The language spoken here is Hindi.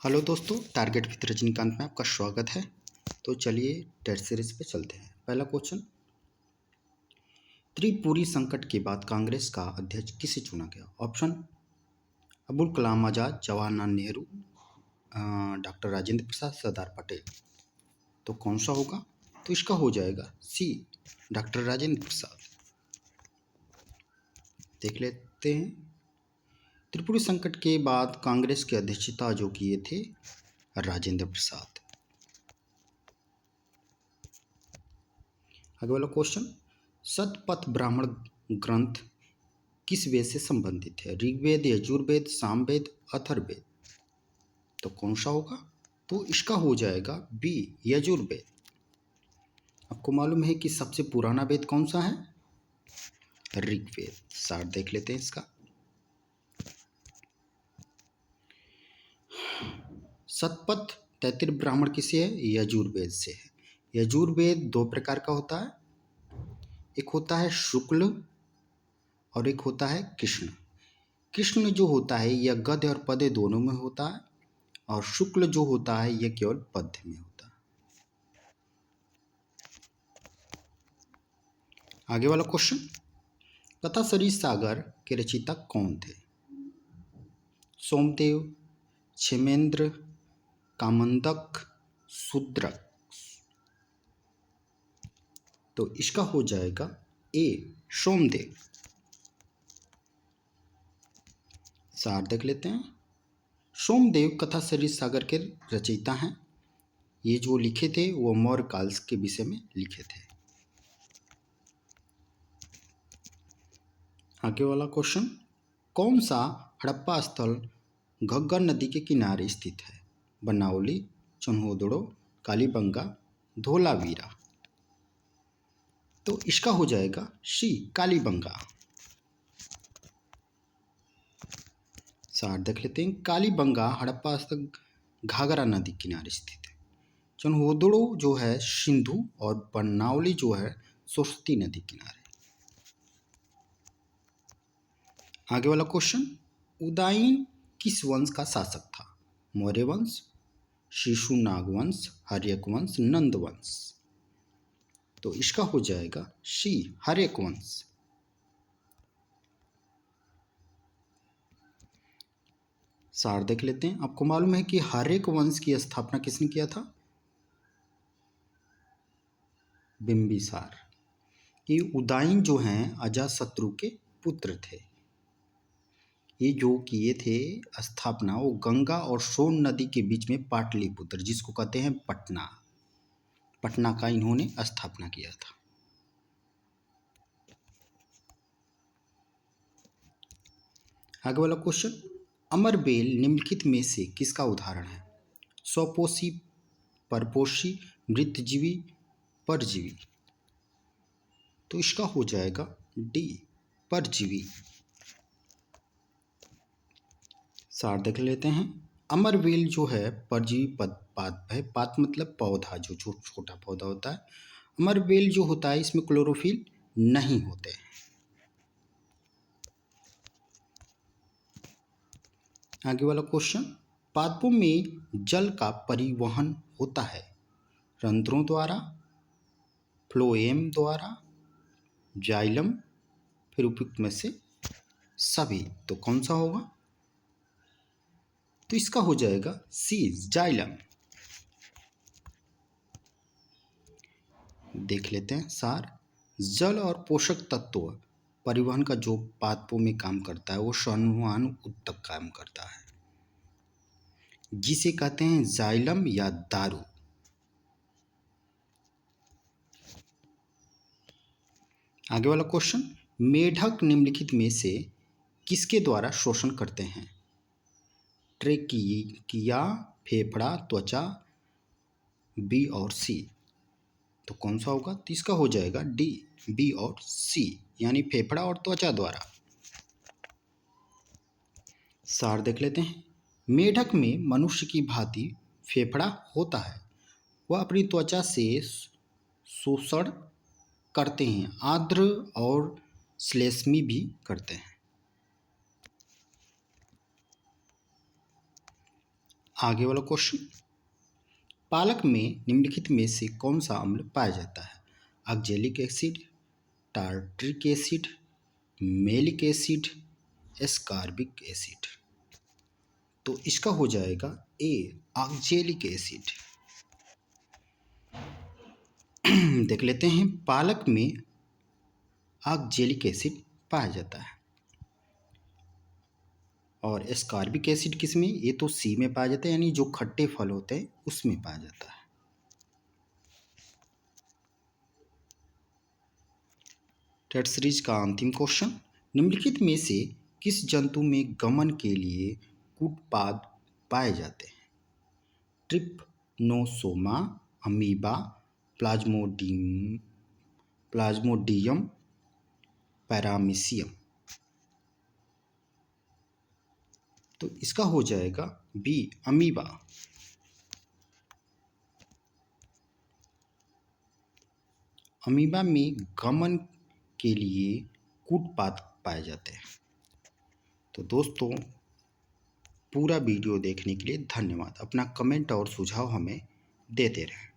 हेलो दोस्तों, टारगेट विद रजनीकांत में आपका स्वागत है। तो चलिए टेस्ट सीरीज पे चलते हैं। पहला क्वेश्चन, त्रिपुरी संकट के बाद कांग्रेस का अध्यक्ष किसे चुना गया? Option Abul Kalam Azad, Jawaharlal Nehru, doctor Rajendra Prasad, Sardar Patel. तो कौन सा होगा? तो इसका हो जाएगा सी, डॉक्टर राजेंद्र प्रसाद। देख लेते हैं। त्रिपुरी संकट के बाद कांग्रेस की अध्यक्षता जो किए थे राजेंद्र प्रसाद। आगे वाला क्वेश्चन, शतपथ ब्राह्मण ग्रंथ किस वेद से संबंधित है? ऋग्वेद, यजुर्वेद, सामवेद, अथर्ववेद। तो कौन सा होगा? तो इसका हो जाएगा बी, यजुर्वेद। आपको मालूम है कि सबसे पुराना वेद कौन सा है? ऋग्वेद। सार देख लेते हैं इसका। शतपथ 33 ब्राह्मण किसे है? यजुर्वेद से है। यजुर्वेद दो प्रकार का होता है, एक होता है शुक्ल और एक होता है कृष्ण। कृष्ण जो होता है यह गद्य और पद्य दोनों में होता है, और शुक्ल जो होता है यह केवल पद्य में होता है। आगे वाला क्वेश्चन, कथासरी सागर के रचयिता कौन थे? सोमदेव, क्षेमेंद्र, कामंदक, शूद्रक। तो इसका हो जाएगा ए, सोमदेव। सार देख लेते हैं। सोमदेव कथासरी सागर के रचयिता हैं। ये जो लिखे थे वो मौर्य काल के विषय में लिखे थे। आगे वाला क्वेश्चन, कौन सा हड़प्पा स्थल घग्गर नदी के किनारे स्थित है? बनावली, चन्होदड़ो, कालीबंगा, धोलावीरा। तो इसका हो जाएगा सी, कालीबंगा। सार देख लेते हैं। कालीबंगा हड़प्पा स्थल घाघरा नदी किनारे स्थित है। चन्होदड़ो जो है सिंधु और बनावली जो है सरस्वती नदी किनारे। आगे वाला क्वेश्चन, उदयन किस वंश का शासक था? मौर्य वंश, शिशुनाग वंश, हर्यक वंश, नंद वंश। तो इसका हो जाएगा सी, हर्यक वंश। सार देख लेते हैं। आपको मालूम है कि हर्यक वंश की स्थापना किसने किया था? बिंबिसार। ये उदयन जो हैं अजातशत्रु के पुत्र थे। ये जो किए थे स्थापना, वो गंगा और सोन नदी के बीच में पाटलिपुत्र, जिसको कहते हैं पटना, पटना का इन्होंने स्थापना किया था। आगे वाला क्वेश्चन, अमरबेल निम्नलिखित में से किसका उदाहरण है? स्वपोषी, परपोषी, मृतजीवी, परजीवी। तो इसका हो जाएगा डी, परजीवी। सार देख लेते हैं। अमरबेल जो है परजीवी पात है। पात मतलब पौधा, जो छोटा पौधा होता है। अमरबेल जो होता है इसमें क्लोरोफिल नहीं होते हैं। आगे वाला क्वेश्चन, पादपों में जल का परिवहन होता है रंध्रों द्वारा, फ्लोएम द्वारा, जाइलम, फिर उपयुक्त में से सभी। तो कौन सा होगा? तो इसका हो जाएगा सी, जाइलम। देख लेते हैं सार। जल और पोषक तत्व परिवहन का जो पादपों में काम करता है वो संवहन उत्तक काम करता है, जिसे कहते हैं जाइलम या दारू। आगे वाला क्वेश्चन, मेढक निम्नलिखित में से किसके द्वारा शोषण करते हैं? ट्रेकिया, फेफड़ा, त्वचा, बी और सी। तो कौन सा होगा? तो इसका हो जाएगा डी, बी और सी, यानी फेफड़ा और त्वचा द्वारा। सार देख लेते हैं। मेढक में मनुष्य की भांति फेफड़ा होता है। वह अपनी त्वचा से शोषण करते हैं, आर्द्र और श्लेष्मी भी करते हैं। आगे वाला क्वेश्चन, पालक में निम्नलिखित में से कौन सा अम्ल पाया जाता है? Oxalic acid, tartaric acid, malic acid, ascorbic acid. तो इसका हो जाएगा ए, ऑक्जेलिक एसिड। देख लेते हैं, पालक में ऑक्जेलिक एसिड पाया जाता है और एस्कॉर्बिक एसिड किस में? ये तो सी में पाया जाता है, यानी जो खट्टे फल होते हैं उसमें पाया जाता है। टेट सीरीज का अंतिम क्वेश्चन, निम्नलिखित में से किस जंतु में गमन के लिए कूटपाद पाए जाते हैं? Trypanosoma, amoeba, Plasmodium, paramecium. तो इसका हो जाएगा बी, अमीबा। अमीबा में गमन के लिए कूटपाद पाए जाते हैं। तो दोस्तों, पूरा वीडियो देखने के लिए धन्यवाद। अपना कमेंट और सुझाव हमें देते रहें।